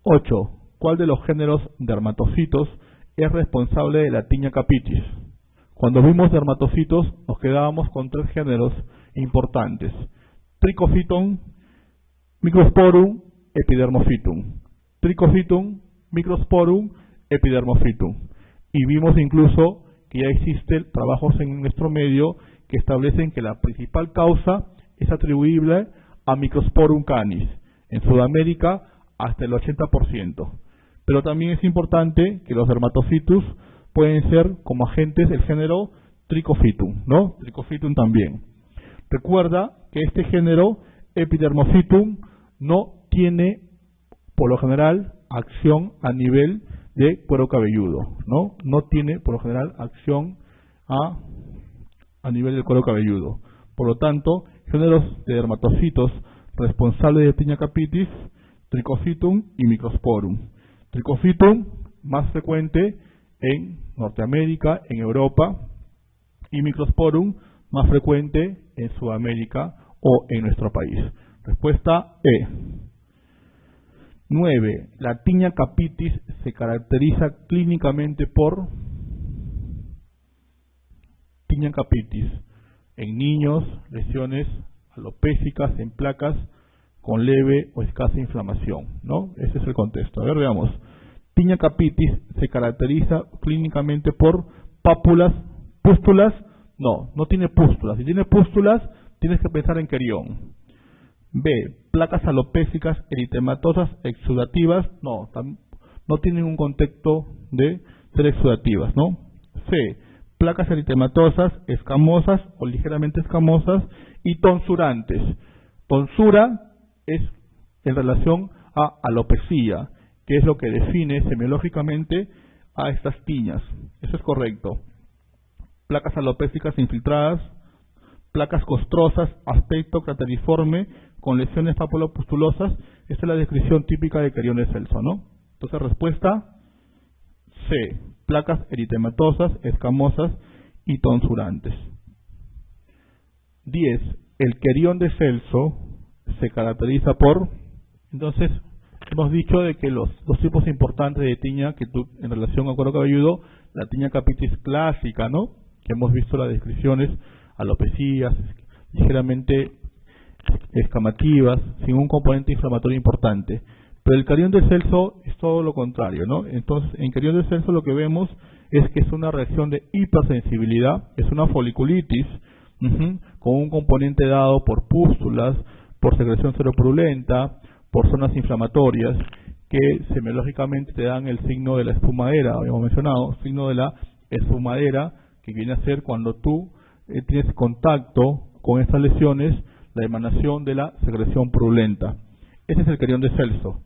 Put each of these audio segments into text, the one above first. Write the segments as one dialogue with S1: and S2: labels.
S1: 8. ¿Cuál de los géneros dermatocitos es responsable de la tiña capitis? Cuando vimos dermatocitos nos quedábamos con 3 géneros importantes: Trichophyton, Microsporum, Epidermophytum. Trichophyton, Microsporum, Epidermophytum. Y vimos incluso que ya existen trabajos en nuestro medio que establecen que la principal causa es atribuible a Microsporum canis. En Sudamérica hasta el 80%. Pero también es importante que los dermatocitos pueden ser como agentes del género Trichophytum, ¿no? Trichophytum también. Recuerda que este género Epidermophytum no tiene, por lo general, acción a nivel de cuero cabelludo, ¿no? No tiene, por lo general, acción a nivel del cuero cabelludo. Por lo tanto, géneros de dermatocitos responsables de tiña capitis: Trichophytum y Microsporum. Trichophytum más frecuente en Norteamérica, en Europa, y Microsporum más frecuente en Sudamérica o en nuestro país. Respuesta E. 9. La tiña capitis se caracteriza clínicamente por tiña capitis en niños, lesiones alopécicas en placas con leve o escasa inflamación, ¿no? Ese es el contexto. A ver, veamos. Tiña capitis se caracteriza clínicamente por pústulas. No tiene pústulas. Si tiene pústulas, tienes que pensar en querión. B. Placas alopécicas eritematosas exudativas. No tienen un contexto de ser exudativas, ¿no? C. Placas eritematosas escamosas o ligeramente escamosas y tonsurantes. Tonsura es en relación a alopecia, que es lo que define semiológicamente a estas tiñas. Eso es correcto. Placas alopécicas infiltradas, placas costrosas, aspecto crateriforme con lesiones papulopustulosas. Esta es la descripción típica de querión de Celso, ¿no? Entonces, respuesta C. Placas eritematosas, escamosas y tonsurantes. 10. El querión de Celso se caracteriza por... Entonces, hemos dicho de que los dos tipos importantes de tiña en relación al cuero cabelludo, la tiña capitis clásica, ¿no? Que hemos visto las descripciones, alopecias, ligeramente escamativas, sin un componente inflamatorio importante. Pero el querión de Celso es todo lo contrario, ¿no? Entonces, en querión de Celso lo que vemos es que es una reacción de hipersensibilidad, es una foliculitis, con un componente dado por pústulas, por secreción seropurulenta, por zonas inflamatorias, que semiológicamente te dan el signo de la espumadera, habíamos mencionado, signo de la espumadera, que viene a ser cuando tú tienes contacto con estas lesiones, la emanación de la secreción purulenta. Ese es el querión de Celso.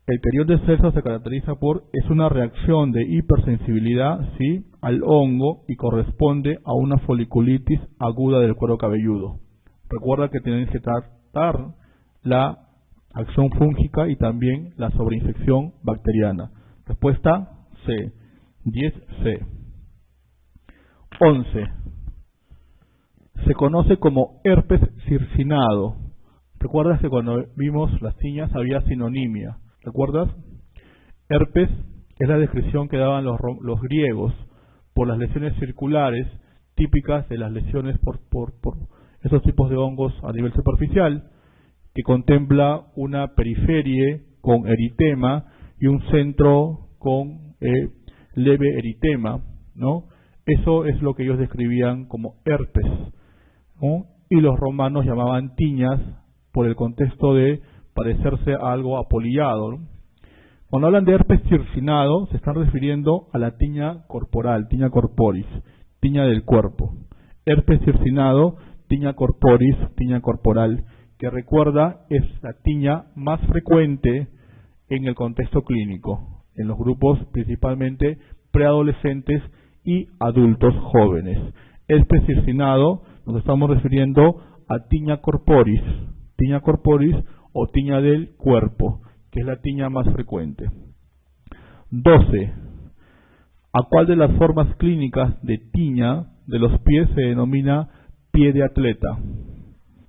S1: El querión de Celso se caracteriza es una reacción de hipersensibilidad, ¿sí?, al hongo y corresponde a una foliculitis aguda del cuero cabelludo. Recuerda que tienes que tratar la acción fúngica y también la sobreinfección bacteriana. Respuesta C. 10C. 11. Se conoce como herpes circinado. ¿Recuerdas que cuando vimos las tiñas había sinonimia? ¿Recuerdas? Herpes es la descripción que daban los griegos por las lesiones circulares típicas de las lesiones por esos tipos de hongos a nivel superficial, que contempla una periferia con eritema y un centro con leve eritema, ¿no? Eso es lo que ellos describían como herpes, ¿no? Y los romanos llamaban tiñas por el contexto de parecerse a algo apolillado, ¿no? Cuando hablan de herpes circinado, se están refiriendo a la tiña corporal, tiña corporis, tiña del cuerpo. Herpes circinado, tiña corporis, tiña corporal, que recuerda es la tiña más frecuente en el contexto clínico, en los grupos principalmente preadolescentes y adultos jóvenes. Herpes circinado, nos estamos refiriendo a tiña corporis o tiña del cuerpo, que es la tiña más frecuente. 12. ¿A cuál de las formas clínicas de tiña de los pies se denomina pie de atleta?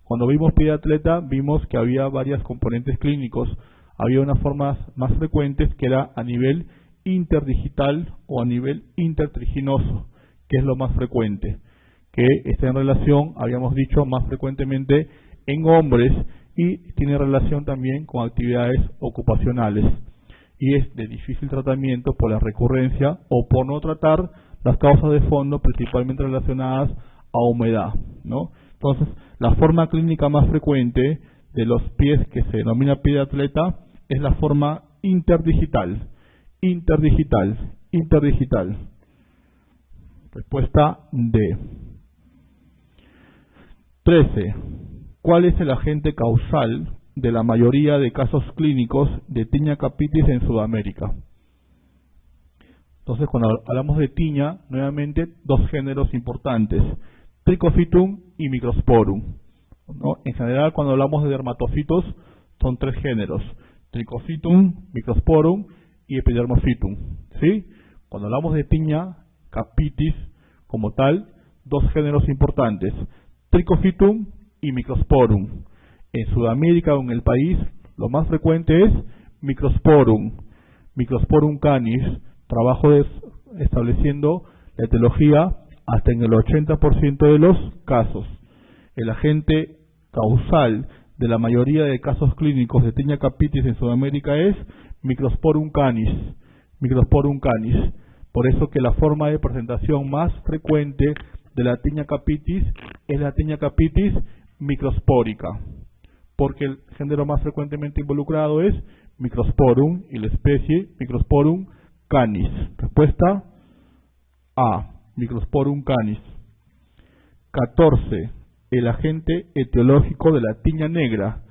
S1: Cuando vimos pie de atleta, vimos que había varios componentes clínicos había unas formas más frecuentes que era a nivel interdigital o a nivel intertriginoso, que es lo más frecuente, que está en relación, habíamos dicho, más frecuentemente en hombres y tiene relación también con actividades ocupacionales y es de difícil tratamiento por la recurrencia o por no tratar las causas de fondo principalmente relacionadas a humedad, ¿no? Entonces, la forma clínica más frecuente de los pies que se denomina pie de atleta es la forma interdigital. Interdigital. Respuesta D. 13. ¿Cuál es el agente causal de la mayoría de casos clínicos de tinea capitis en Sudamérica? Entonces, cuando hablamos de tiña, nuevamente dos géneros importantes, Trichophytum y Microsporum, ¿no? En general, cuando hablamos de dermatocitos, son tres géneros, Trichophytum, Microsporum y Epidermophytum, ¿sí? Cuando hablamos de tiña capitis como tal, dos géneros importantes, Trichophytum y Microsporum. En Sudamérica o en el país, lo más frecuente es Microsporum, Microsporum canis, trabajo estableciendo la etiología hasta en el 80% de los casos. El agente causal de la mayoría de casos clínicos de tinea capitis en Sudamérica es Microsporum canis. Microsporum canis. Por eso que la forma de presentación más frecuente de la tinea capitis es la tinea capitis microspórica, porque el género más frecuentemente involucrado es Microsporum y la especie Microsporum canis. Respuesta A, Microsporum canis. 14. El agente etiológico de la tiña negra.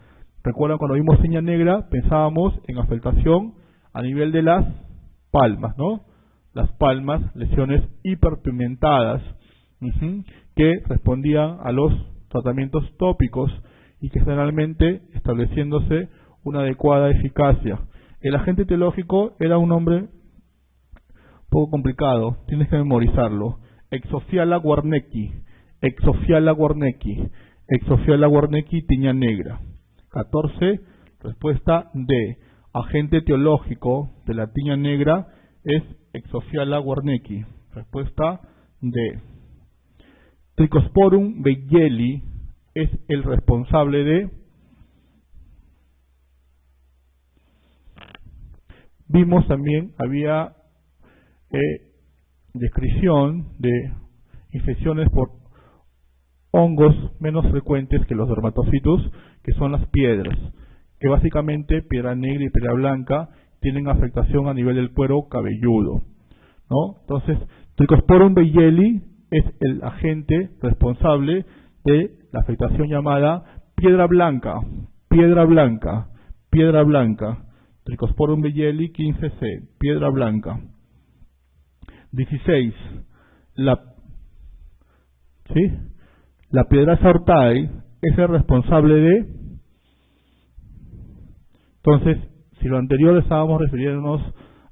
S1: Recuerdan, cuando vimos tiña negra pensábamos en afectación a nivel de las palmas, ¿no? Las palmas, lesiones hiperpigmentadas, que respondían a los tratamientos tópicos y que generalmente estableciéndose una adecuada eficacia. El agente etiológico era un nombre un poco complicado, tienes que memorizarlo. Exophiala warnecki, Exophiala warnecki, Exophiala warnecki, tiña negra. 14. Respuesta D. Agente etiológico de la tiña negra es Exophiala warnecki. Respuesta D. Trichosporum beyeli es el responsable de... Vimos también, había descripción de infecciones por hongos menos frecuentes que los dermatocitos, que son las piedras, que básicamente piedra negra y piedra blanca tienen afectación a nivel del cuero cabelludo, ¿no? Entonces, Trichosporum beyeli es el agente responsable de la afectación llamada piedra blanca, piedra blanca, piedra blanca. Trichosporum beyeli 15C, piedra blanca. 16. La Piedraza ortae es el responsable de... Entonces, si lo anterior estábamos refiriéndonos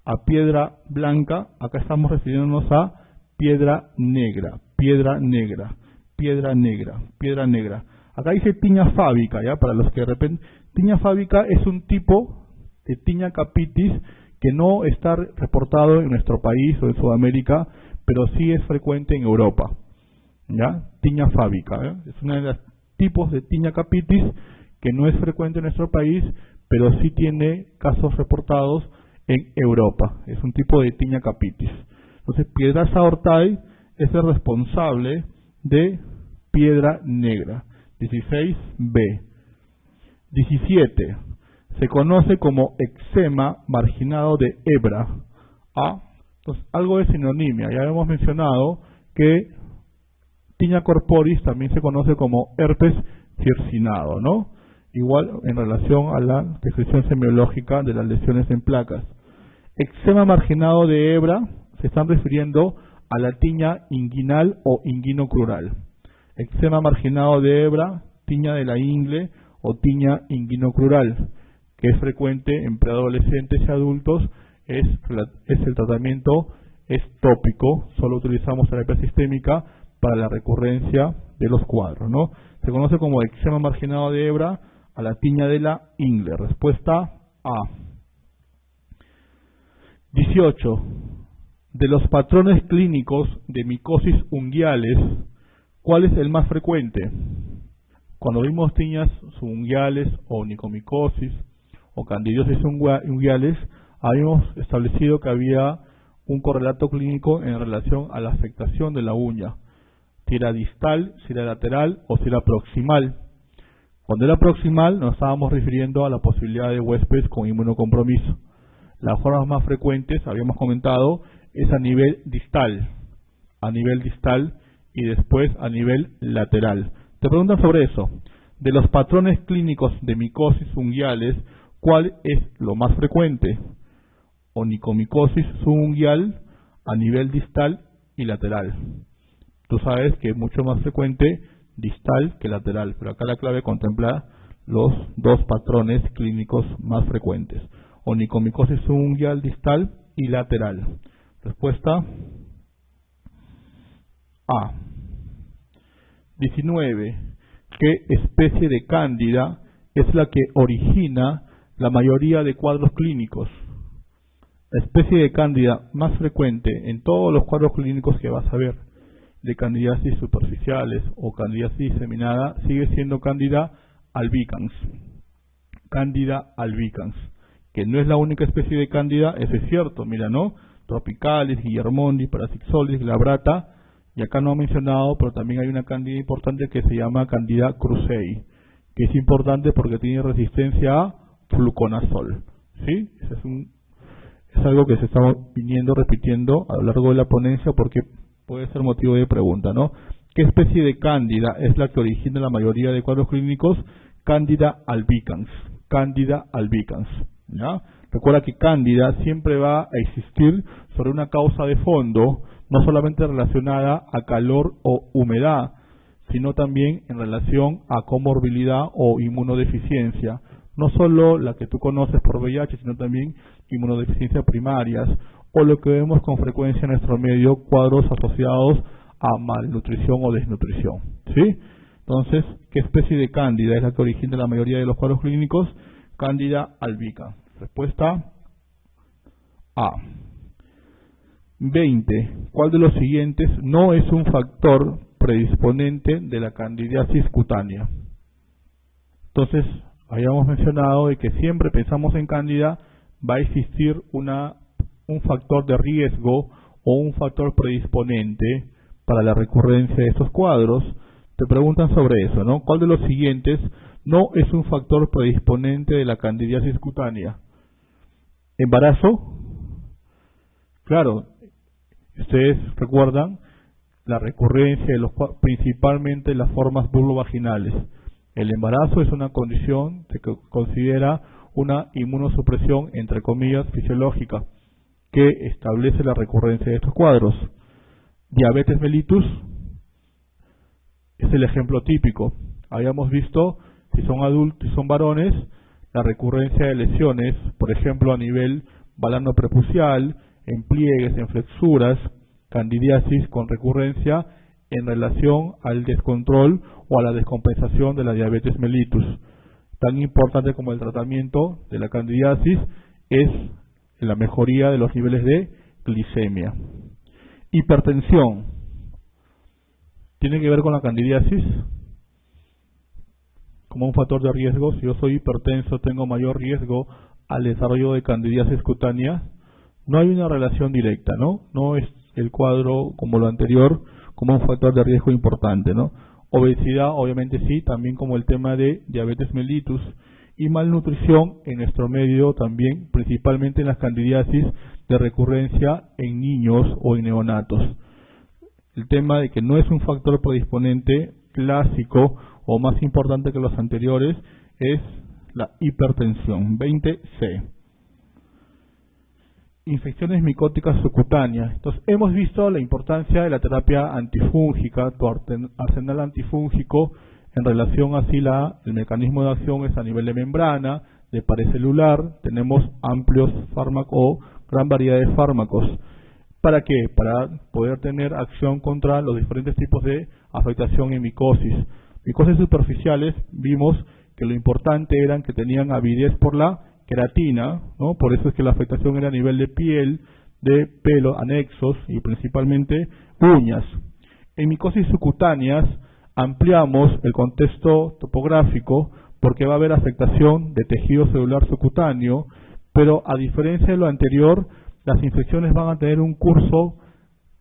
S1: a piedra blanca, acá estamos refiriéndonos a piedra negra, piedra negra, piedra negra, piedra negra. Acá dice tiña fábica, ¿ya? Para los que de repente... Tiña fábica es un tipo de tiña capitis que no está reportado en nuestro país o en Sudamérica, pero sí es frecuente en Europa, ¿ya? Tiña fábica, ¿eh? Es uno de los tipos de tiña capitis que no es frecuente en nuestro país, pero sí tiene casos reportados en Europa. Es un tipo de tiña capitis. Entonces, Piedraza ortae es el responsable de piedra negra. 16B. 17. Se conoce como eczema marginado de hebra. Entonces, algo de sinonimia. Ya hemos mencionado que tiña corporis también se conoce como herpes circinado, ¿no? Igual en relación a la descripción semiológica de las lesiones en placas. Eczema marginado de hebra se están refiriendo a la tiña inguinal o inguinocrural. Eczema marginado de hebra, tiña de la ingle o tiña inguinocrural, que es frecuente en preadolescentes y adultos, es el tratamiento es tópico, solo utilizamos terapia sistémica para la recurrencia de los cuadros, ¿no? Se conoce como eczema marginado de hebra a la tiña de la ingle. Respuesta A. 18. De los patrones clínicos de micosis unguiales, ¿cuál es el más frecuente? Cuando vimos tiñas subunguiales o onicomicosis o candidiosis unguiales, habíamos establecido que había un correlato clínico en relación a la afectación de la uña, si era distal, si era lateral o si era proximal. Cuando era proximal nos estábamos refiriendo a la posibilidad de huéspedes con inmunocompromiso. Las formas más frecuentes, habíamos comentado, es a nivel distal y después a nivel lateral. Te preguntan sobre eso. De los patrones clínicos de micosis unguiales, ¿cuál es lo más frecuente? Onicomicosis subunguial a nivel distal y lateral. Tú sabes que es mucho más frecuente distal que lateral, pero acá la clave contempla los dos patrones clínicos más frecuentes: onicomicosis subunguial distal y lateral. Respuesta A. 19. ¿Qué especie de cándida es la que origina la mayoría de cuadros clínicos? La especie de cándida más frecuente en todos los cuadros clínicos que vas a ver, de candidiasis superficiales o candidiasis diseminada, sigue siendo Candida albicans. Candida albicans, que no es la única especie de cándida, eso es cierto, mira, ¿no? Tropicalis, Guillermondi, Parasixolis, glabrata, y acá no he mencionado, pero también hay una cándida importante que se llama Candida krusei, que es importante porque tiene resistencia a fluconazol, ¿sí? Ese es algo que se está viniendo repitiendo a lo largo de la ponencia porque puede ser motivo de pregunta, ¿no? ¿Qué especie de cándida es la que origina la mayoría de cuadros clínicos? Candida albicans. Candida albicans, ¿ya? Recuerda que cándida siempre va a existir sobre una causa de fondo, no solamente relacionada a calor o humedad, sino también en relación a comorbilidad o inmunodeficiencia. No solo la que tú conoces por VIH, sino también inmunodeficiencias primarias, o lo que vemos con frecuencia en nuestro medio, cuadros asociados a malnutrición o desnutrición, ¿sí? Entonces, ¿qué especie de cándida es la que origina la mayoría de los cuadros clínicos? Candida albicans. Respuesta A. 20. ¿Cuál de los siguientes no es un factor predisponente de la candidiasis cutánea? Entonces, habíamos mencionado de que siempre pensamos en cándida, va a existir un factor de riesgo o un factor predisponente para la recurrencia de estos cuadros. Te preguntan sobre eso, ¿no? ¿Cuál de los siguientes no es un factor predisponente de la candidiasis cutánea? ¿Embarazo? Claro, ustedes recuerdan la recurrencia de principalmente las formas vulvovaginales. El embarazo es una condición que considera una inmunosupresión, entre comillas, fisiológica, que establece la recurrencia de estos cuadros. Diabetes mellitus es el ejemplo típico. Habíamos visto, si son adultos, si son varones, la recurrencia de lesiones, por ejemplo, a nivel balano prepucial, en pliegues, en flexuras, candidiasis con recurrencia en relación al descontrol o a la descompensación de la diabetes mellitus. Tan importante como el tratamiento de la candidiasis es la mejoría de los niveles de glicemia. Hipertensión. ¿Tiene que ver con la candidiasis? Como un factor de riesgo, si yo soy hipertenso, tengo mayor riesgo al desarrollo de candidiasis cutánea. No hay una relación directa, ¿no? No es el cuadro como lo anterior, como un factor de riesgo importante, ¿no? Obesidad, obviamente sí, también como el tema de diabetes mellitus, y malnutrición en nuestro medio también, principalmente en las candidiasis de recurrencia en niños o en neonatos. El tema de que no es un factor predisponente clásico o más importante que los anteriores es la hipertensión. 20C. Infecciones micóticas subcutáneas. Entonces, hemos visto la importancia de la terapia antifúngica, tu arsenal antifúngico, en relación así el mecanismo de acción es a nivel de membrana, de pared celular, tenemos amplios fármacos o gran variedad de fármacos. ¿Para qué? Para poder tener acción contra los diferentes tipos de afectación en micosis. Micosis superficiales, vimos que lo importante eran que tenían avidez por la queratina, ¿no? Por eso es que la afectación era a nivel de piel, de pelo, anexos y principalmente uñas. En micosis subcutáneas ampliamos el contexto topográfico porque va a haber afectación de tejido celular subcutáneo, pero a diferencia de lo anterior, las infecciones van a tener un curso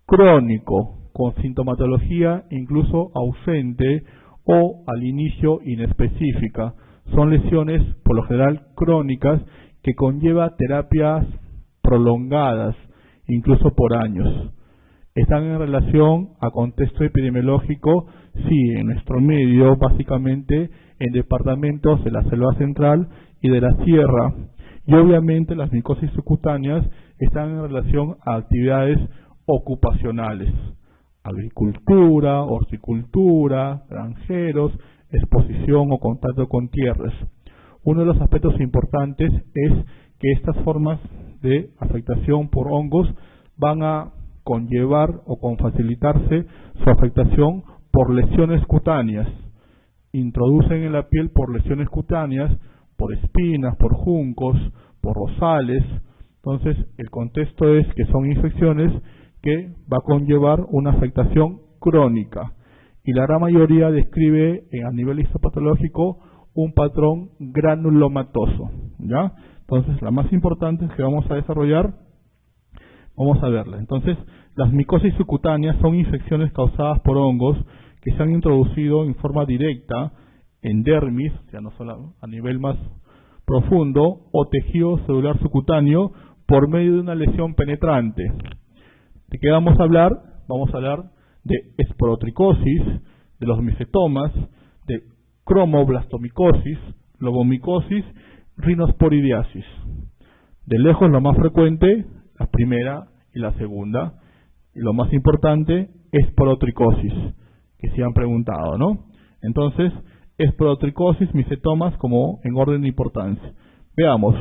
S1: crónico, con sintomatología incluso ausente o al inicio inespecífica. Son lesiones por lo general crónicas que conlleva terapias prolongadas, incluso por años. Están en relación a contexto epidemiológico, sí, en nuestro medio, básicamente en departamentos de la selva central y de la sierra, y obviamente las micosis subcutáneas están en relación a actividades ocupacionales, agricultura, horticultura, granjeros, exposición o contacto con tierras. Uno de los aspectos importantes es que estas formas de afectación por hongos van a conllevar o con facilitarse su afectación por lesiones cutáneas. Introducen en la piel por lesiones cutáneas, por espinas, por juncos, por rosales. Entonces, el contexto es que son infecciones que va a conllevar una afectación crónica. Y la gran mayoría describe a nivel histopatológico un patrón granulomatoso, ¿ya? Entonces, la más importante es que vamos a desarrollar, vamos a verla. Entonces, las micosis subcutáneas son infecciones causadas por hongos que se han introducido en forma directa en dermis, ya no solo a nivel más profundo, o tejido celular subcutáneo por medio de una lesión penetrante. ¿De qué vamos a hablar? Vamos a hablar de esporotricosis, de los micetomas, de cromoblastomicosis, lobomicosis, rinosporidiasis. De lejos lo más frecuente, la primera y la segunda, y lo más importante, esporotricosis, que se han preguntado, ¿no? Entonces, esporotricosis, micetomas como en orden de importancia. Veamos,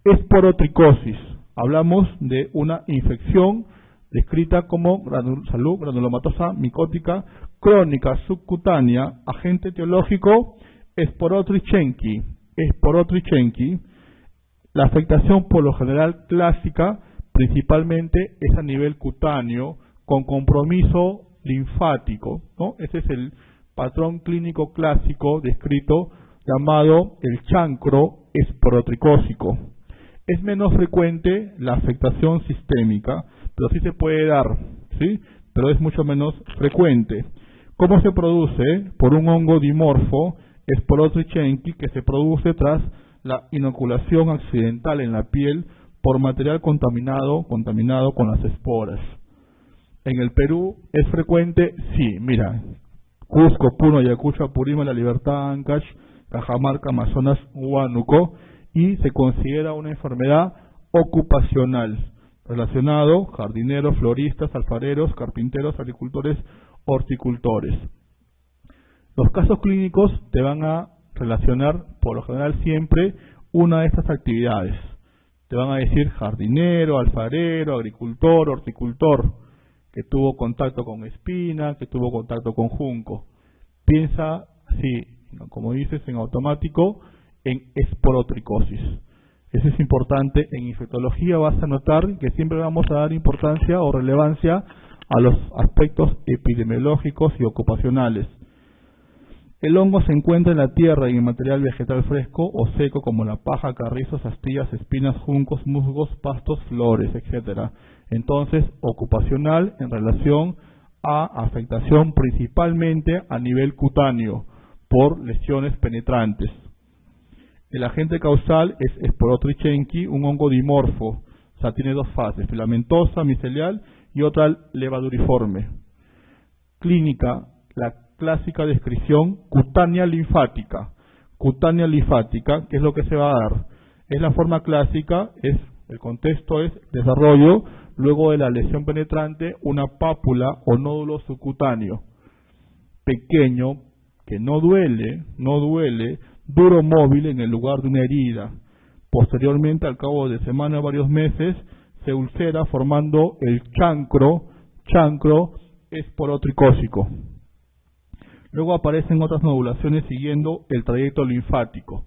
S1: esporotricosis, hablamos de una infección descrita como salud granulomatosa micótica crónica subcutánea, agente etiológico Sporotrichenki. La afectación por lo general clásica principalmente es a nivel cutáneo con compromiso linfático, ¿no? Ese es el patrón clínico clásico descrito llamado el chancro esporotricósico. Es menos frecuente la afectación sistémica, pero sí se puede dar, ¿sí? Pero es mucho menos frecuente. ¿Cómo se produce? Por un hongo dimorfo, Sporotrichenki, que se produce tras la inoculación accidental en la piel por material contaminado con las esporas. En el Perú es frecuente, sí, mira, Cusco, Puno, Ayacucho, Apurímac, La Libertad, Ancash, Cajamarca, Amazonas, Huánuco, y se considera una enfermedad ocupacional, relacionado jardineros, floristas, alfareros, carpinteros, agricultores, horticultores. Los casos clínicos te van a relacionar, por lo general siempre, una de estas actividades. Te van a decir jardinero, alfarero, agricultor, horticultor, que tuvo contacto con espina, que tuvo contacto con junco. Piensa, sí, como dices, en automático, en esporotricosis. Eso es importante. En infectología vas a notar que siempre vamos a dar importancia o relevancia a los aspectos epidemiológicos y ocupacionales. El hongo se encuentra en la tierra y en material vegetal fresco o seco como la paja, carrizos, astillas, espinas, juncos, musgos, pastos, flores, etc. Entonces, ocupacional en relación a afectación principalmente a nivel cutáneo por lesiones penetrantes. El agente causal es Sporotrichenki, un hongo dimorfo, o sea, tiene dos fases, filamentosa, micelial y otra levaduriforme. Clínica, la clásica descripción cutánea linfática. Cutánea linfática, ¿qué es lo que se va a dar? Es la forma clásica, el contexto es desarrollo, luego de la lesión penetrante, una pápula o nódulo subcutáneo, pequeño, que no duele, duro móvil en el lugar de una herida. Posteriormente, al cabo de semanas o varios meses, se ulcera formando el chancro esporotricósico. Luego aparecen otras nodulaciones siguiendo el trayecto linfático.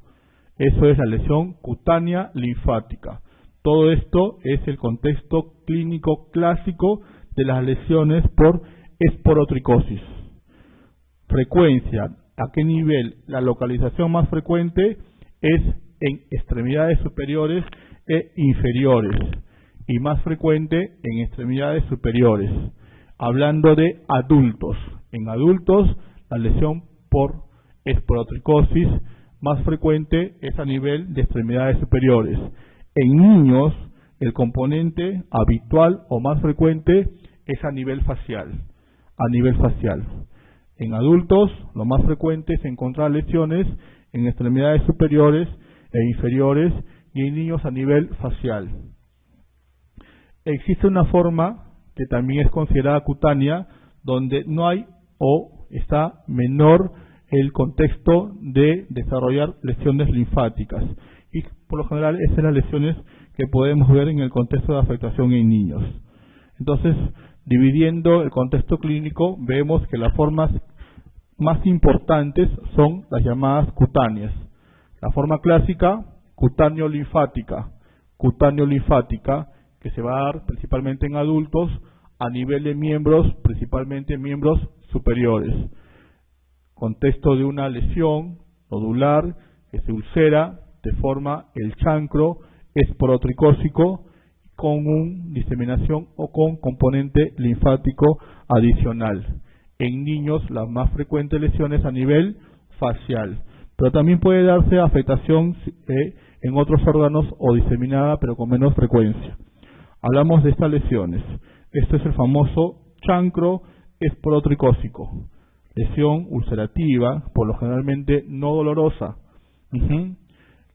S1: Eso es la lesión cutánea linfática. Todo esto es el contexto clínico clásico de las lesiones por esporotricosis. Frecuencia, ¿a qué nivel? La localización más frecuente es en extremidades superiores e inferiores y más frecuente en extremidades superiores. Hablando de adultos, en adultos la lesión por esporotricosis más frecuente es a nivel de extremidades superiores. En niños el componente habitual o más frecuente es a nivel facial. En adultos lo más frecuente es encontrar lesiones en extremidades superiores e inferiores y en niños a nivel facial. Existe una forma que también es considerada cutánea, donde no hay o está menor el contexto de desarrollar lesiones linfáticas. Y por lo general esas son las lesiones que podemos ver en el contexto de afectación en niños. Entonces, dividiendo el contexto clínico, vemos que las formas más importantes son las llamadas cutáneas. La forma clásica, cutáneo-linfática, que se va a dar principalmente en adultos a nivel de miembros, principalmente miembros superiores. Contexto de una lesión nodular que se ulcera de forma el chancro esporotricósico con una diseminación o con componente linfático adicional. En niños las más frecuentes lesiones a nivel facial, pero también puede darse afectación en otros órganos o diseminada pero con menos frecuencia. Hablamos de estas lesiones. Este es el famoso chancro esporotricósico, lesión ulcerativa, por lo generalmente no dolorosa,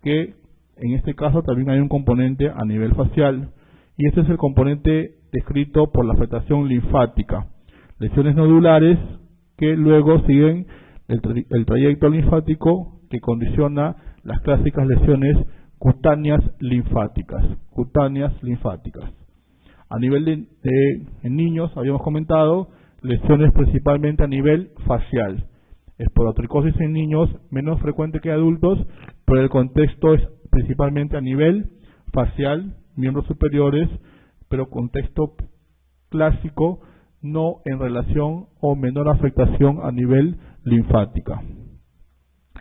S1: que en este caso también hay un componente a nivel facial, y este es el componente descrito por la afectación linfática. Lesiones nodulares que luego siguen el trayecto linfático que condiciona las clásicas lesiones cutáneas linfáticas. A nivel en niños, habíamos comentado, lesiones principalmente a nivel facial. Esporotricosis en niños menos frecuente que adultos, pero el contexto es principalmente a nivel facial, miembros superiores, pero contexto clásico, no en relación o menor afectación a nivel linfática.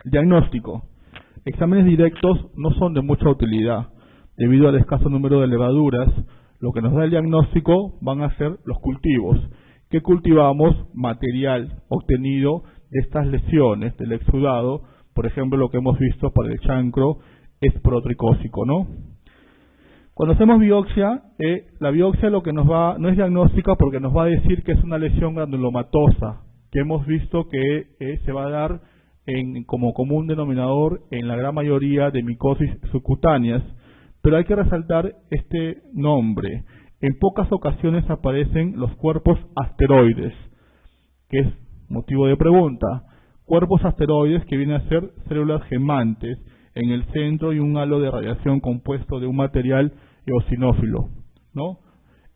S1: Diagnóstico. Exámenes directos no son de mucha utilidad, debido al escaso número de levaduras. Lo que nos da el diagnóstico van a ser los cultivos. ¿Qué cultivamos? Material obtenido de estas lesiones, del exudado, por ejemplo lo que hemos visto para el chancro esporotricósico, ¿no? Cuando hacemos biopsia, la biopsia lo que nos va, no es diagnóstica porque nos va a decir que es una lesión granulomatosa, que hemos visto que se va a dar como común denominador en la gran mayoría de micosis subcutáneas, pero hay que resaltar este nombre. En pocas ocasiones aparecen los cuerpos asteroides, que es motivo de pregunta. Cuerpos asteroides que vienen a ser células gemantes en el centro y un halo de radiación compuesto de un material eosinófilo, ¿no?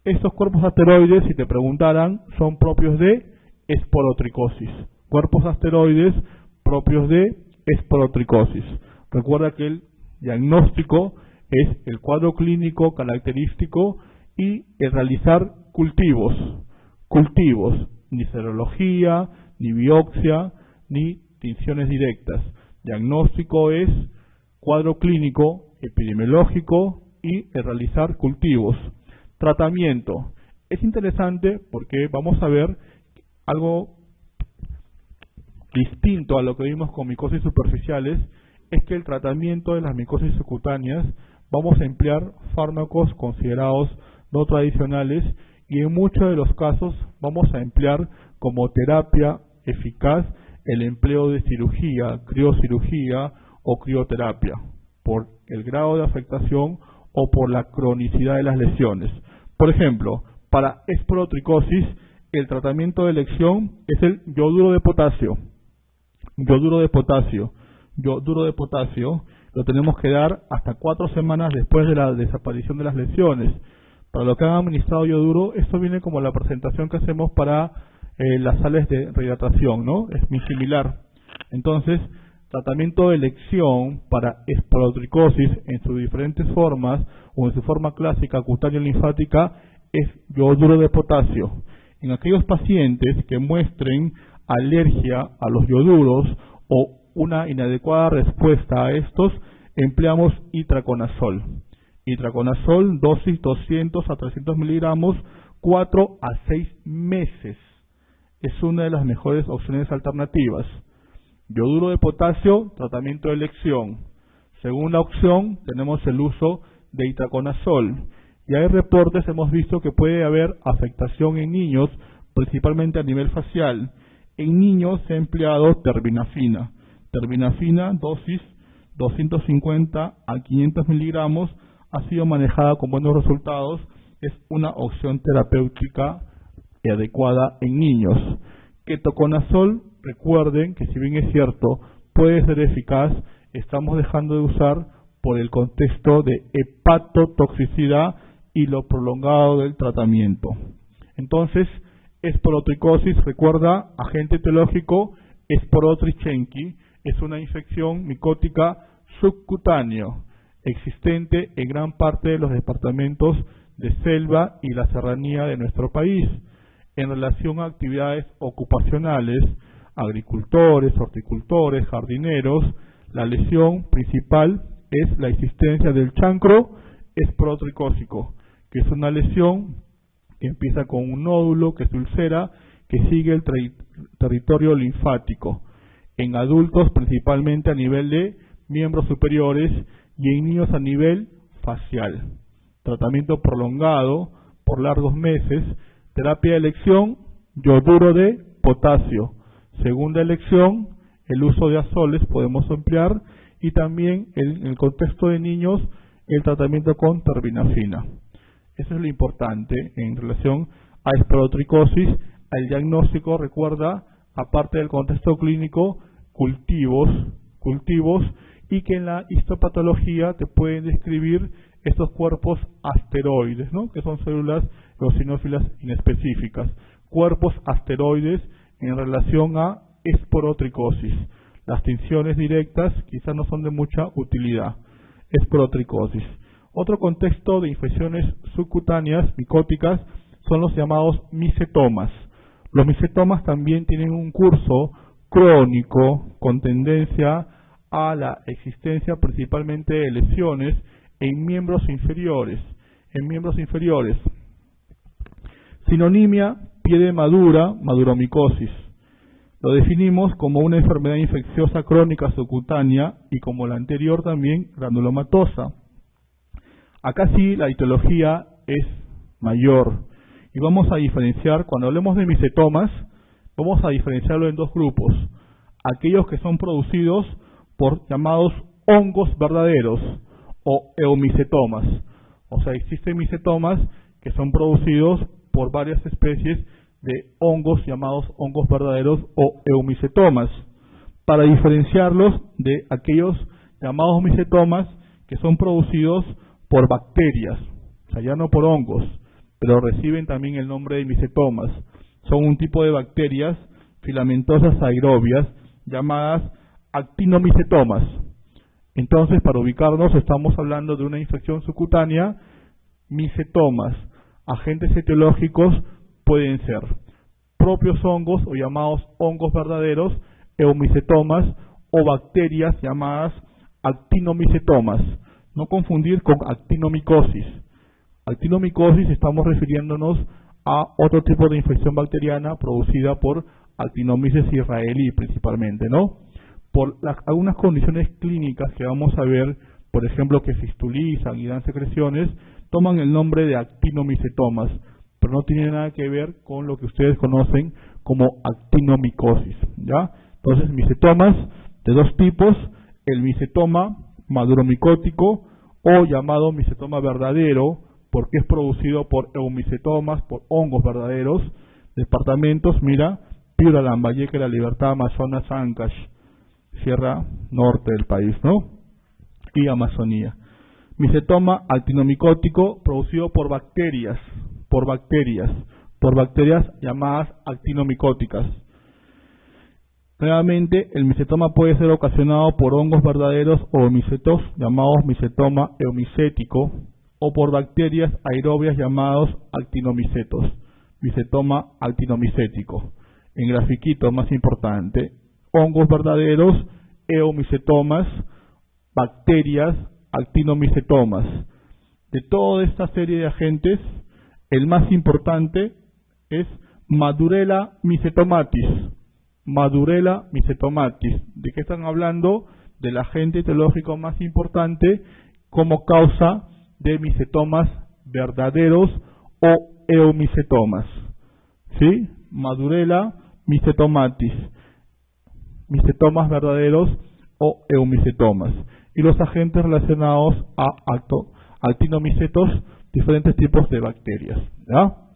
S1: Estos cuerpos asteroides, si te preguntaran, son propios de esporotricosis. Cuerpos asteroides propios de esporotricosis. Recuerda que el diagnóstico es el cuadro clínico característico y el realizar cultivos, ni serología, ni biopsia, ni tinciones directas. Diagnóstico es cuadro clínico, epidemiológico y el realizar cultivos. Tratamiento. Es interesante porque vamos a ver algo distinto a lo que vimos con micosis superficiales, es que el tratamiento de las micosis subcutáneas vamos a emplear fármacos considerados no tradicionales y en muchos de los casos vamos a emplear como terapia eficaz el empleo de cirugía, criocirugía o crioterapia por el grado de afectación o por la cronicidad de las lesiones. Por ejemplo, para esporotricosis el tratamiento de elección es el yoduro de potasio. Yoduro de potasio lo tenemos que dar hasta 4 semanas después de la desaparición de las lesiones. Para los que han administrado yoduro, esto viene como la presentación que hacemos para las sales de rehidratación, ¿no? Es muy similar. Entonces, Tratamiento de elección para esporotricosis en sus diferentes formas o en su forma clásica cutánea linfática es yoduro de potasio. En aquellos pacientes que muestren alergia a los yoduros o una inadecuada respuesta a estos, empleamos itraconazol. Itraconazol, dosis 200 a 300 miligramos, 4 a 6 meses. Es una de las mejores opciones alternativas. Yoduro de potasio, tratamiento de elección. Segunda opción, tenemos el uso de itraconazol. Y hay reportes, hemos visto que puede haber afectación en niños, principalmente a nivel facial. En niños se ha empleado terbinafina. Terbinafina, dosis 250 a 500 miligramos, ha sido manejada con buenos resultados. Es una opción terapéutica y adecuada en niños. Ketoconazol, recuerden que si bien es cierto, puede ser eficaz, estamos dejando de usar por el contexto de hepatotoxicidad y lo prolongado del tratamiento. Entonces, esporotricosis, recuerda, agente etiológico, Sporotrichenki, es una infección micótica subcutáneo, existente en gran parte de los departamentos de selva y la serranía de nuestro país. En relación a actividades ocupacionales, agricultores, horticultores, jardineros, la lesión principal es la existencia del chancro esporotricósico, que es una lesión que empieza con un nódulo que se ulcera, que sigue el territorio linfático. En adultos principalmente a nivel de miembros superiores y en niños a nivel facial. Tratamiento prolongado por largos meses. Terapia de elección, yoduro de potasio. Segunda elección, el uso de azoles podemos emplear, y también en el contexto de niños el tratamiento con terbinafina. Eso es lo importante en relación a esporotricosis. Al diagnóstico, recuerda, aparte del contexto clínico, cultivos, y que en la histopatología te pueden describir estos cuerpos asteroides, ¿no? Que son células eosinófilas inespecíficas. Cuerpos asteroides en relación a esporotricosis. Las tinciones directas quizás no son de mucha utilidad. Esporotricosis. Otro contexto de infecciones subcutáneas micóticas son los llamados micetomas. Los micetomas también tienen un curso crónico con tendencia a la existencia principalmente de lesiones en miembros inferiores. Sinonimia, pie de madura, maduromicosis. Lo definimos como una enfermedad infecciosa crónica subcutánea y como la anterior también granulomatosa. Acá sí la etiología es mayor y vamos a diferenciar, cuando hablemos de micetomas, vamos a diferenciarlo en dos grupos. Aquellos que son producidos por llamados hongos verdaderos o eumicetomas. O sea, existen micetomas que son producidos por varias especies de hongos llamados hongos verdaderos o eumicetomas, para diferenciarlos de aquellos llamados micetomas que son producidos por bacterias, o sea, ya no por hongos, pero reciben también el nombre de micetomas. Son un tipo de bacterias filamentosas aerobias llamadas actinomicetomas. Entonces, para ubicarnos, estamos hablando de una infección subcutánea, micetomas. Agentes etiológicos pueden ser propios hongos o llamados hongos verdaderos, eumicetomas, o bacterias llamadas actinomicetomas. No confundir con actinomicosis. Actinomicosis estamos refiriéndonos a otro tipo de infección bacteriana producida por Actinomyces israelí principalmente, ¿no? Por algunas condiciones clínicas que vamos a ver, por ejemplo, que fistulizan y dan secreciones, toman el nombre de actinomicetomas, pero no tiene nada que ver con lo que ustedes conocen como actinomicosis, ¿ya? Entonces, micetomas de dos tipos: el micetoma maduromicótico o llamado micetoma verdadero, porque es producido por eumicetomas, por hongos verdaderos. Departamentos, mira, Piura, Lambayeque, La Libertad, Amazonas, Ancash, Sierra Norte del país, ¿no? Y Amazonía. Micetoma actinomicótico producido por bacterias llamadas actinomicóticas. Nuevamente, el micetoma puede ser ocasionado por hongos verdaderos o micetos, llamados micetoma eumicético, o por bacterias aerobias llamados actinomicetos, micetoma actinomicético. En grafiquito más importante, hongos verdaderos, eumicetomas, bacterias, actinomicetomas. De toda esta serie de agentes, el más importante es Madurella mycetomatis. Madurella mycetomatis. ¿De qué están hablando? Del agente etiológico más importante como causa de micetomas verdaderos o eumicetomas. ¿Sí? Madurella mycetomatis. Micetomas verdaderos o eumicetomas. Y los agentes relacionados a actinomicetos, diferentes tipos de bacterias. ¿Ya?